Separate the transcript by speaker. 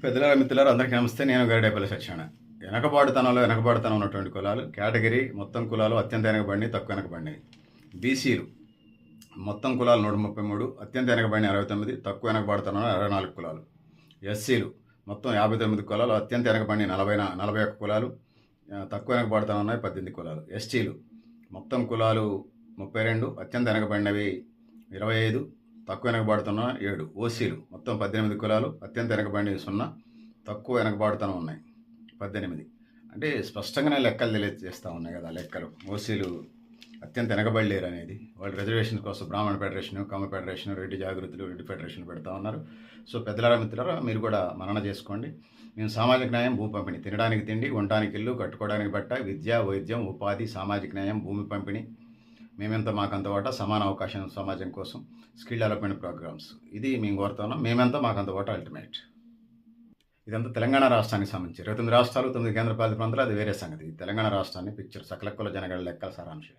Speaker 1: పెద్దలారా మిత్రులారా అందరికీ నమస్తే. నేను గరిడేపల్లి సత్యనారాయణ. వెనకబాటుతనం ఉన్నటువంటి కులాలు కేటగిరీ మొత్తం కులాలు అత్యంత వెనకబడినవి, తక్కువ వెనకబడినవి. బీసీలు మొత్తం కులాలు 133, అత్యంత వెనకబడిన 69, తక్కువ వెనకబాటుతనం 24 కులాలు. ఎస్సీలు మొత్తం 59 కులాలు, అత్యంత వెనకబడిన 41 కులాలు, తక్కువ వెనకబాటుతనం ఉన్నాయి 18 కులాలు. ఎస్టీలు మొత్తం కులాలు 32, అత్యంత వెనకబడినవి 25, తక్కువ వెనకబాటుతనం 7. ఓసీలు మొత్తం 18 కులాలు, అత్యంత వెనకబడినవి 0, తక్కువ వెనకబాటుతనం ఉన్నాయి 18. అంటే స్పష్టంగానే లెక్కలు తెలియజేస్తూ ఉన్నాయి కదా లెక్కలు. ఓసీలు అత్యంత వెనకబడలేరు అనేది. వాళ్ళు రిజర్వేషన్ కోసం బ్రాహ్మణ ఫెడరేషన్, కమ్మ ఫెడరేషన్, రెడ్డి జాగృతులు, రెడ్డి ఫెడరేషన్ పెడతా ఉన్నారు. సో పెద్దలారా మిత్రులారా మీరు కూడా మనన చేసుకోండి. మేము సామాజిక న్యాయం, భూ పంపిణీ, తినడానికి తిండి, ఉండడానికి ఇల్లు, కట్టుకోవడానికి బట్ట, విద్య, వైద్యం, ఉపాధి, సామాజిక న్యాయం, భూమి పంపిణీ, మేమెంత మాకంత వాటా, సమాన అవకాశం సమాజం కోసం, స్కిల్ డెవలప్మెంట్ ప్రోగ్రామ్స్. ఇది మేము కోరుతున్నాం. మేమెంత మాకంత వాటా అల్టిమేట్. ఇదంతా తెలంగాణ రాష్ట్రానికి సంబంధించి 29 రాష్ట్రాలు, 9 కేంద్రపాలిత ప్రాంతాలు, అది వేరే సంగతి. తెలంగాణ రాష్ట్రాన్ని పిక్చర్ సకల కుల జనగణ లెక్కల సారాంశం.